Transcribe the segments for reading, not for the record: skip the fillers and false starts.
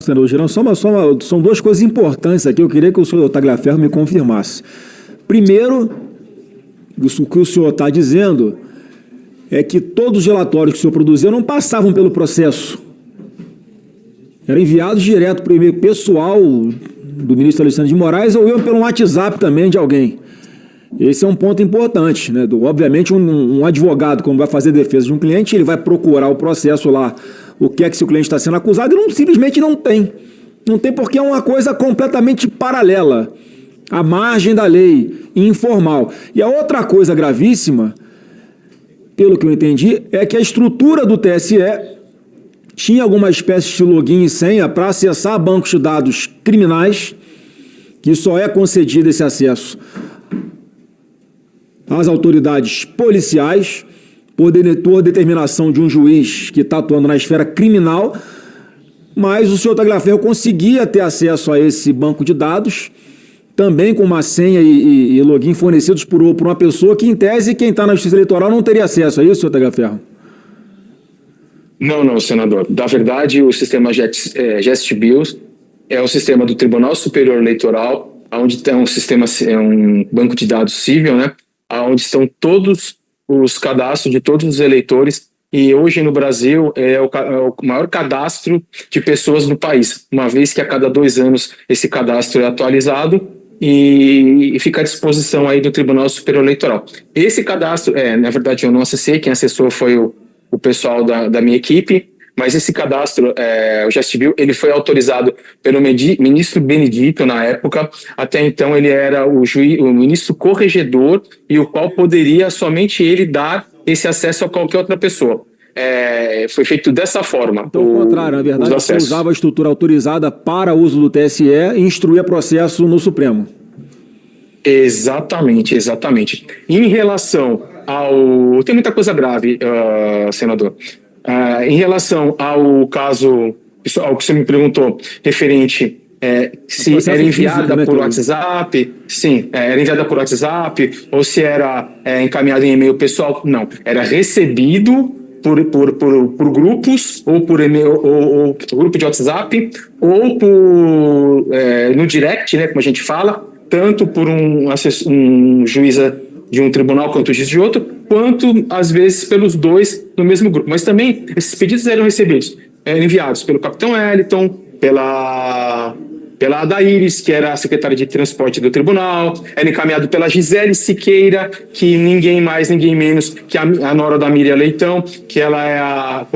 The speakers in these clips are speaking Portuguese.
Senador Girão, são duas coisas importantes aqui. Eu queria que o senhor Tagliaferro me confirmasse. Primeiro, o que o senhor está dizendo é que todos os relatórios que o senhor produziu não passavam pelo processo. Eram enviados direto para o e-mail pessoal do ministro Alexandre de Moraes ou iam pelo WhatsApp também de alguém. Esse é um ponto importante, né? Obviamente, um advogado, quando vai fazer defesa de um cliente, ele vai procurar o processo lá, o que é que o cliente está sendo acusado, e simplesmente não tem. Não tem porque é uma coisa completamente paralela, à margem da lei, informal. E a outra coisa gravíssima, pelo que eu entendi, é que a estrutura do TSE tinha alguma espécie de login e senha para acessar bancos de dados criminais, que só é concedido esse acesso às autoridades policiais, por determinação de um juiz que está atuando na esfera criminal, mas o senhor Tagliaferro conseguia ter acesso a esse banco de dados, também com uma senha e login fornecidos por uma pessoa que, em tese, quem está na Justiça Eleitoral não teria acesso a isso, senhor Tagliaferro? Não, senador. Na verdade, o sistema GestBills é o sistema do Tribunal Superior Eleitoral, onde tem um banco de dados civil, né? Onde estão todos os cadastros de todos os eleitores, e hoje no Brasil é o maior cadastro de pessoas no país, uma vez que a cada 2 anos esse cadastro é atualizado e fica à disposição aí do Tribunal Superior Eleitoral. Esse cadastro, na verdade eu não acessei, quem acessou foi o pessoal da minha equipe, mas esse cadastro, o GestBill, ele foi autorizado pelo ministro Benedito na época. Até então ele era o ministro corregedor, e o qual poderia somente ele dar esse acesso a qualquer outra pessoa. Foi feito dessa forma. Então, ao contrário, na verdade, você usava a estrutura autorizada para uso do TSE e instruía processo no Supremo. Exatamente. Em relação ao... Tem muita coisa grave, senador. Em relação ao caso, ao que você me perguntou, referente se era enviada físico, né, por WhatsApp, sim, era enviada por WhatsApp, ou se era encaminhada em e-mail pessoal, não, era recebido por grupos, ou por e-mail, ou grupo de WhatsApp, ou no direct, né, como a gente fala, tanto por um juiz de um tribunal quanto o juiz de outro, quanto, às vezes, pelos dois no mesmo grupo. Mas também, esses pedidos eram enviados pelo Capitão Wellington, pela Adaíris, que era a secretária de transporte do tribunal, era encaminhado pela Gisele Siqueira, que ninguém mais, ninguém menos que a nora da Miriam Leitão, que ela era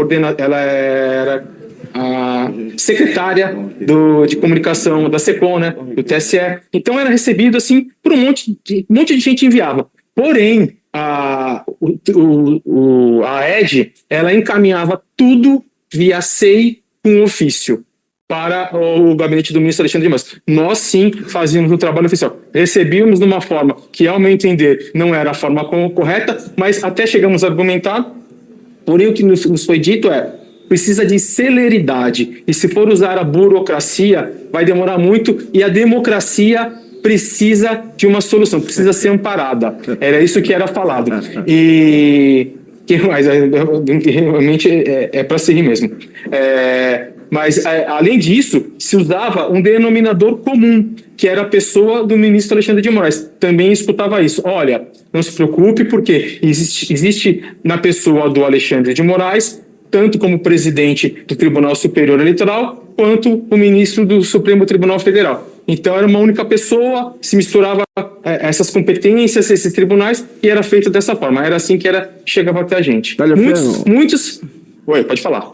a secretária de comunicação da SECOM, né, do TSE. Então era recebido assim por um monte de gente enviava. Porém, a ED, ela encaminhava tudo via SEI com ofício para o gabinete do ministro Alexandre de Moraes. Nós, sim, fazíamos o trabalho oficial. Recebíamos de uma forma que, ao meu entender, não era a forma correta, mas até chegamos a argumentar. Porém, o que nos foi dito precisa de celeridade. E se for usar a burocracia, vai demorar muito, e a democracia precisa de uma solução, precisa ser amparada. Era isso que era falado. E que mais? Realmente é para se rir mesmo. Mas, além disso, se usava um denominador comum, que era a pessoa do ministro Alexandre de Moraes. Também escutava isso. Olha, não se preocupe, porque existe na pessoa do Alexandre de Moraes, tanto como presidente do Tribunal Superior Eleitoral, quanto o ministro do Supremo Tribunal Federal. Então era uma única pessoa, se misturava essas competências, esses tribunais, e era feito dessa forma. Era assim que chegava até a gente. Muitos... Oi, pode falar.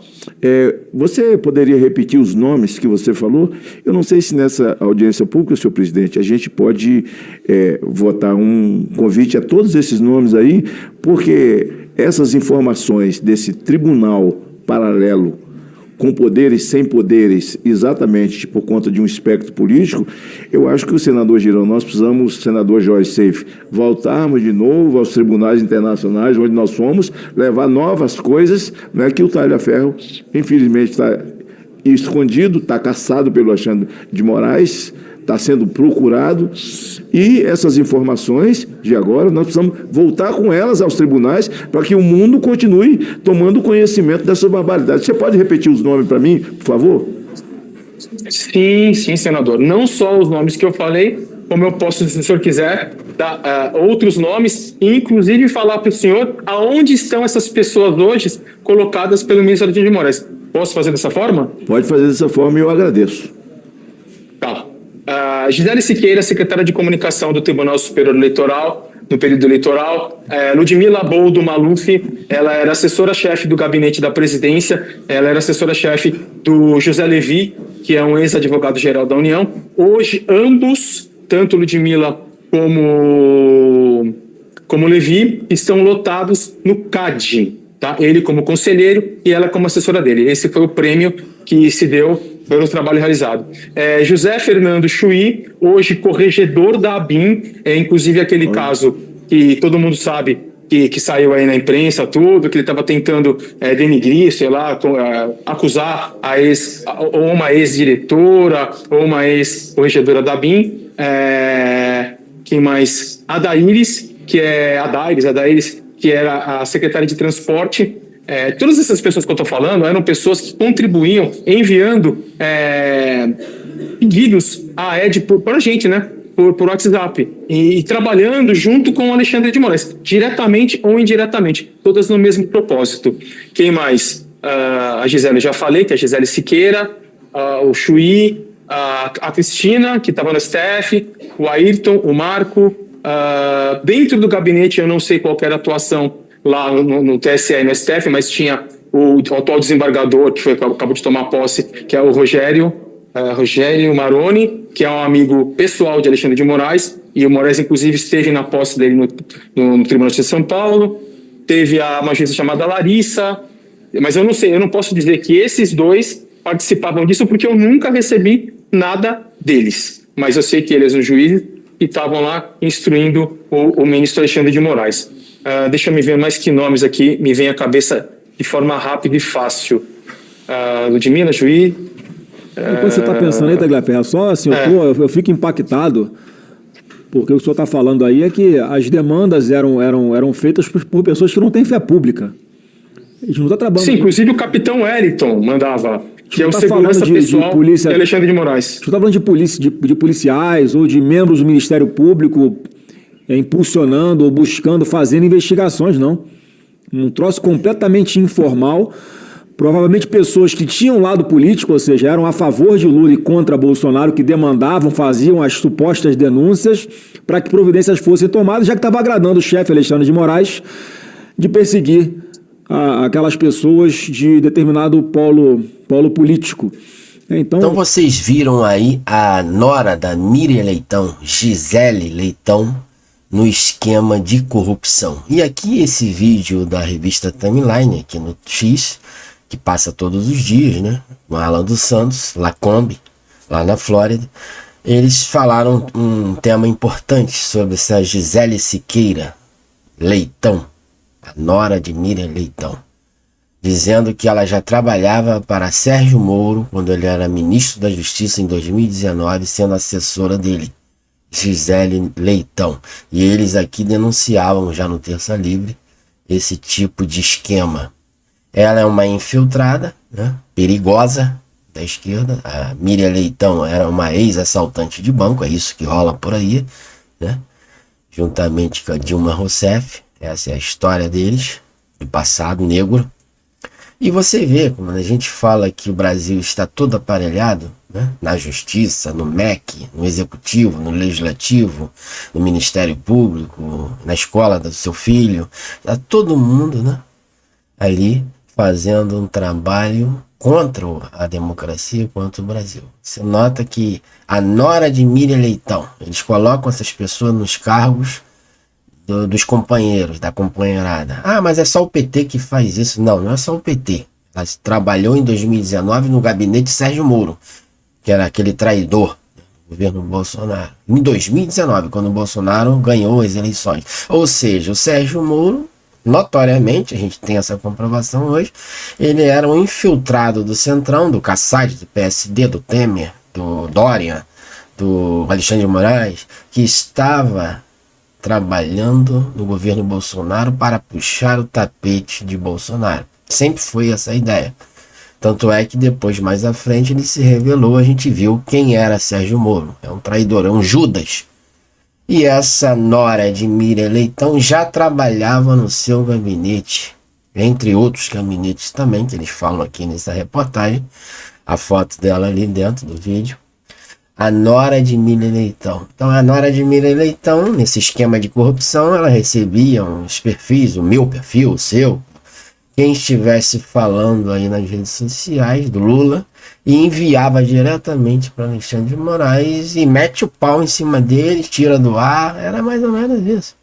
Você poderia repetir os nomes que você falou? Eu não sei se nessa audiência pública, senhor presidente, a gente pode votar um convite a todos esses nomes aí, porque essas informações desse tribunal paralelo, com poderes, sem poderes, exatamente por conta de um espectro político, eu acho que o senador Girão, nós precisamos, senador Jorge Seife, voltarmos de novo aos tribunais internacionais, onde nós fomos, levar novas coisas, né, que o Tagliaferro, infelizmente, está escondido, está caçado pelo Alexandre de Moraes, está sendo procurado, e essas informações de agora, nós precisamos voltar com elas aos tribunais para que o mundo continue tomando conhecimento dessas barbaridades. Você pode repetir os nomes para mim, por favor? Sim, sim, senador. Não só os nomes que eu falei, como eu posso, se o senhor quiser, dar outros nomes, e inclusive falar para o senhor aonde estão essas pessoas hoje colocadas pelo ministro Alexandre de Moraes. Posso fazer dessa forma? Pode fazer dessa forma e eu agradeço. Tá. Gisele Siqueira, secretária de Comunicação do Tribunal Superior Eleitoral, no período eleitoral. Ludmila Boldo Maluf, ela era assessora-chefe do gabinete da presidência, ela era assessora-chefe do José Levi, que é um ex-advogado-geral da União. Hoje, ambos, tanto Ludmila como Levi, estão lotados no CAD, tá? Ele como conselheiro e ela como assessora dele. Esse foi o prêmio que se deu pelo trabalho realizado. José Fernando Chuí, hoje corregedor da ABIN, inclusive aquele caso que todo mundo sabe que saiu aí na imprensa, tudo, que ele estava tentando denigrir, sei lá, acusar ou uma ex-diretora, ou uma ex-corregedora da ABIN. Quem mais? Adaíris, que era a secretária de transporte. Todas essas pessoas que eu estou falando eram pessoas que contribuíam enviando pedidos à ED para a gente, né? Por WhatsApp. E trabalhando junto com o Alexandre de Moraes, diretamente ou indiretamente, todas no mesmo propósito. Quem mais? A Gisele, já falei, que é a Gisele Siqueira, o Chuí, a Cristina, que estava no STF, o Ayrton, o Marco. Dentro do gabinete, eu não sei qual era a atuação lá no TSE e no STF, mas tinha o atual desembargador, que acabou de tomar posse, que é o Rogério Maroni, que é um amigo pessoal de Alexandre de Moraes, e o Moraes, inclusive, esteve na posse dele no Tribunal de São Paulo. Teve uma juíza chamada Larissa, mas eu não sei, eu não posso dizer que esses dois participavam disso, porque eu nunca recebi nada deles. Mas eu sei que eles, os juízes, estavam lá instruindo o ministro Alexandre de Moraes. Deixa eu me ver mais que nomes aqui me vem à cabeça de forma rápida e fácil. Ludmila, Juiz. Enquanto você está pensando aí, Tagliaferro, só assim, eu fico impactado, porque o que o senhor está falando aí é que as demandas eram feitas por pessoas que não têm fé pública. A gente não está trabalhando. Sim, inclusive o capitão Wellington mandava, que é o tá segurança pessoal de polícia, de Alexandre de Moraes. A gente não está falando de policiais ou de membros do Ministério Público impulsionando ou buscando, fazendo investigações, não. Um troço completamente informal. Provavelmente pessoas que tinham lado político, ou seja, eram a favor de Lula e contra Bolsonaro, que demandavam, faziam as supostas denúncias para que providências fossem tomadas, já que estava agradando o chefe Alexandre de Moraes de perseguir aquelas pessoas de determinado polo político. Então vocês viram aí a nora da Miriam Leitão, Gisele Leitão, no esquema de corrupção. E aqui esse vídeo da revista Timeline, aqui no X, que passa todos os dias, né? Com Alan dos Santos, Lacombe, lá na Flórida. Eles falaram um tema importante sobre essa Gisele Siqueira Leitão, a nora de Miriam Leitão, dizendo que ela já trabalhava para Sérgio Moro quando ele era ministro da Justiça em 2019, sendo assessora dele, Gisele Leitão. E eles aqui denunciavam já no Terça Livre esse tipo de esquema. Ela é uma infiltrada, né, perigosa da esquerda. A Miriam Leitão era uma ex-assaltante de banco, é isso que rola por aí, né, juntamente com a Dilma Rousseff. Essa é a história deles, do passado negro. E você vê, como a gente fala que o Brasil está todo aparelhado, né, na justiça, no MEC, no executivo, no legislativo, no Ministério Público, na escola do seu filho, está todo mundo, né, ali fazendo um trabalho contra a democracia, contra o Brasil. Você nota que a nora de Miriam Leitão, eles colocam essas pessoas nos cargos dos companheiros, da companheirada. Ah, mas é só o PT que faz isso. Não, não é só o PT. Ela trabalhou em 2019 no gabinete Sérgio Moro, que era aquele traidor do governo Bolsonaro. Em 2019, quando o Bolsonaro ganhou as eleições. Ou seja, o Sérgio Moro, notoriamente, a gente tem essa comprovação hoje, ele era um infiltrado do Centrão, do Kassab, do PSD, do Temer, do Dória, do Alexandre de Moraes, que estava trabalhando no governo Bolsonaro para puxar o tapete de Bolsonaro. Sempre foi essa a ideia. Tanto é que depois, mais à frente, ele se revelou, a gente viu quem era Sérgio Moro. É um traidor, é um Judas. E essa nora de Miriam Leitão já trabalhava no seu gabinete, entre outros gabinetes também, que eles falam aqui nessa reportagem. A foto dela ali dentro do vídeo. A nora de Miriam Leitão. Então, a nora de Miriam Leitão, nesse esquema de corrupção, ela recebia uns perfis, o meu perfil, o seu, quem estivesse falando aí nas redes sociais do Lula, e enviava diretamente para Alexandre de Moraes e mete o pau em cima dele, tira do ar. Era mais ou menos isso.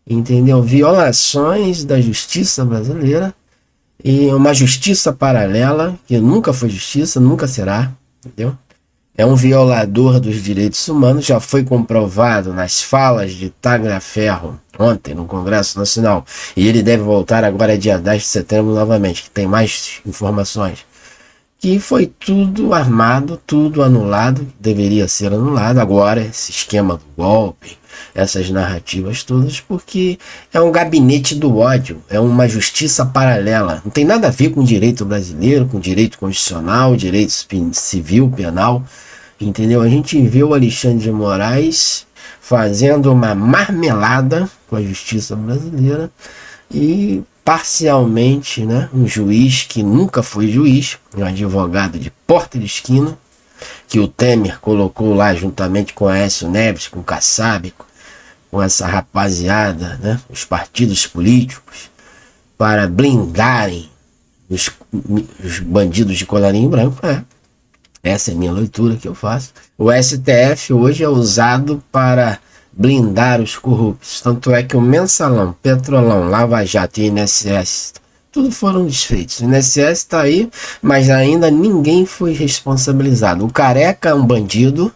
Entendeu? Violações da justiça brasileira e uma justiça paralela, que nunca foi justiça, nunca será, entendeu? É um violador dos direitos humanos, já foi comprovado nas falas de Tagliaferro ontem no Congresso Nacional, e ele deve voltar agora dia 10 de setembro novamente, que tem mais informações, que foi tudo armado, tudo anulado, deveria ser anulado agora, esse esquema do golpe, essas narrativas todas, porque é um gabinete do ódio, é uma justiça paralela, não tem nada a ver com direito brasileiro, com direito constitucional, direito civil, penal, entendeu? A gente vê o Alexandre de Moraes fazendo uma marmelada com a justiça brasileira e parcialmente, né, um juiz que nunca foi juiz, um advogado de porta de esquina, que o Temer colocou lá juntamente com Aécio Neves, com o Kassab, com essa rapaziada, né, os partidos políticos, para blindarem os bandidos de colarinho branco. Essa é a minha leitura que eu faço. O STF hoje é usado para blindar os corruptos. Tanto é que o Mensalão, Petrolão, Lava Jato e INSS, tudo foram desfeitos. O INSS está aí, mas ainda ninguém foi responsabilizado. O Careca é um bandido,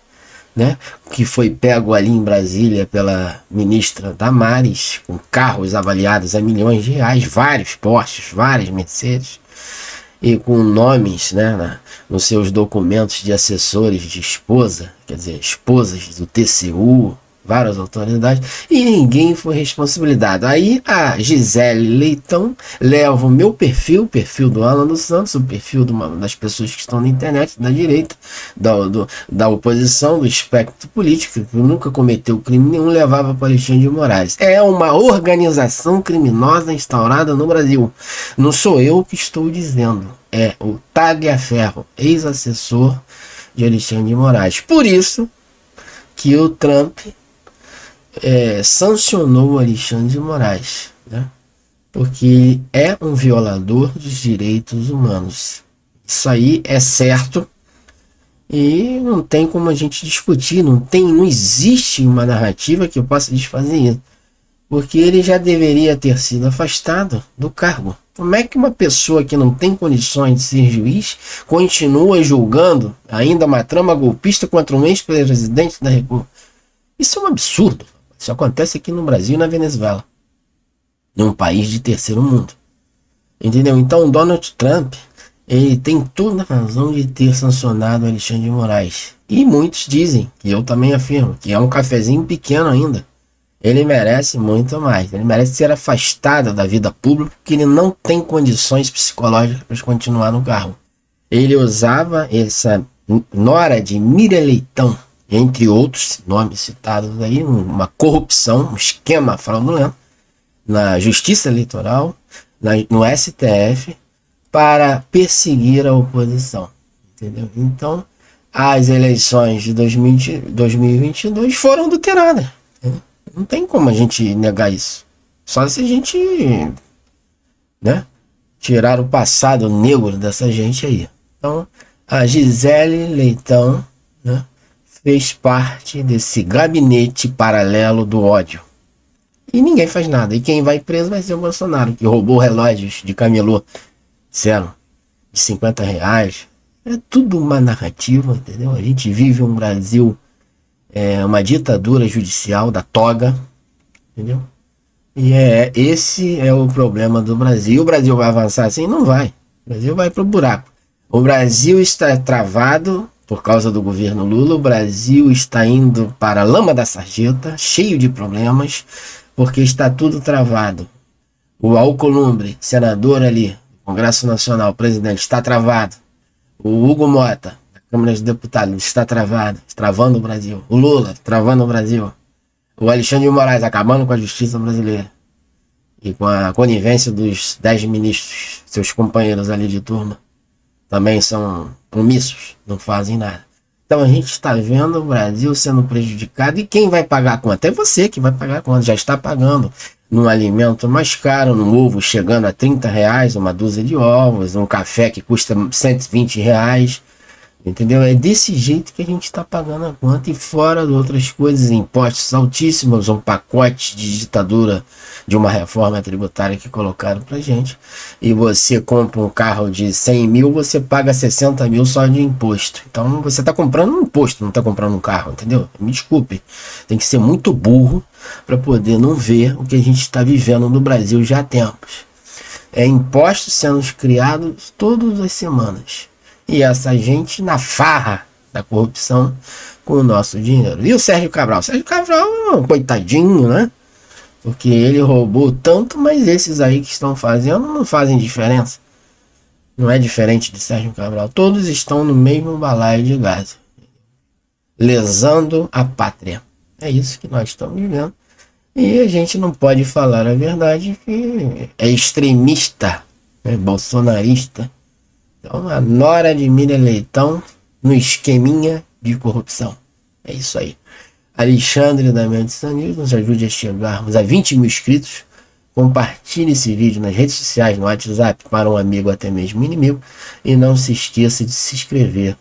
né, que foi pego ali em Brasília pela ministra Damares, com carros avaliados a milhões de reais, vários Porsches, várias Mercedes, e com nomes, né, nos seus documentos de assessores de esposa, quer dizer, esposas do TCU, várias autoridades, e ninguém foi responsabilizado. Aí a Gisele Leitão leva o meu perfil, o perfil do Alan dos Santos, o perfil das pessoas que estão na internet, da direita, da oposição, do espectro político, que nunca cometeu crime nenhum, levava para Alexandre de Moraes. É uma organização criminosa instaurada no Brasil. Não sou eu que estou dizendo, é o Tagliaferro, ex-assessor de Alexandre de Moraes. Por isso que o Trump sancionou Alexandre de Moraes, né? Porque ele é um violador dos direitos humanos. Isso aí é certo e não tem como a gente discutir, não existe uma narrativa que eu possa desfazer isso, porque ele já deveria ter sido afastado do cargo. Como é que uma pessoa que não tem condições de ser juiz continua julgando ainda uma trama golpista contra um ex-presidente da República? Isso é um absurdo. Isso acontece aqui no Brasil e na Venezuela, num país de terceiro mundo. Entendeu? Então, Donald Trump, ele tem toda a razão de ter sancionado Alexandre de Moraes. E muitos dizem, e eu também afirmo, que é um cafezinho pequeno ainda. Ele merece muito mais. Ele merece ser afastado da vida pública, porque ele não tem condições psicológicas para continuar no cargo. Ele usava essa nora de Miriam Leitão, entre outros nomes citados aí, uma corrupção, um esquema fraudulento, na Justiça Eleitoral, no STF, para perseguir a oposição. Entendeu? Então, as eleições de 2022 foram adulteradas. Entendeu? Não tem como a gente negar isso. Só se a gente, né, tirar o passado negro dessa gente aí. Então, a Gisele Leitão, né, fez parte desse gabinete paralelo do ódio. E ninguém faz nada. E quem vai preso vai ser o Bolsonaro, que roubou relógios de camelô, disseram, de R$50. É tudo uma narrativa, entendeu? A gente vive um Brasil, uma ditadura judicial da toga, entendeu? E esse é o problema do Brasil. O Brasil vai avançar assim? Não vai. O Brasil vai pro buraco. O Brasil está travado por causa do governo Lula. O Brasil está indo para a lama da sarjeta, cheio de problemas, porque está tudo travado. O Alcolumbre, senador ali, Congresso Nacional, o presidente, está travado. O Hugo Mota, da Câmara dos Deputados, está travado, travando o Brasil. O Lula, travando o Brasil. O Alexandre de Moraes, acabando com a justiça brasileira. E com a conivência dos 10 ministros, seus companheiros ali de turma, também são omissos, não fazem nada. Então a gente está vendo o Brasil sendo prejudicado, e quem vai pagar a conta? É você que vai pagar a conta, já está pagando num alimento mais caro, num ovo chegando a R$30, uma dúzia de ovos, um café que custa R$120, entendeu? É desse jeito que a gente está pagando a conta, e fora de outras coisas, impostos altíssimos, um pacote de ditadura de uma reforma tributária que colocaram pra gente, e você compra um carro de 100 mil, você paga 60 mil só de imposto. Então você está comprando um imposto, não está comprando um carro, entendeu? Me desculpe, tem que ser muito burro para poder não ver o que a gente está vivendo no Brasil já há tempos. É impostos sendo criados todas as semanas, e essa gente na farra da corrupção com o nosso dinheiro. E o Sérgio Cabral? O Sérgio Cabral é um coitadinho, né? Porque ele roubou tanto, mas esses aí que estão fazendo não fazem diferença. Não é diferente de Sérgio Cabral. Todos estão no mesmo balaio de gás, lesando a pátria. É isso que nós estamos vivendo. E a gente não pode falar a verdade, que é extremista, é bolsonarista. Então, a nora de Miriam Leitão no esqueminha de corrupção. É isso aí. Alexandre da Medicine News, nos ajude a chegarmos a 20 mil inscritos. Compartilhe esse vídeo nas redes sociais, no WhatsApp, para um amigo, até mesmo inimigo. E não se esqueça de se inscrever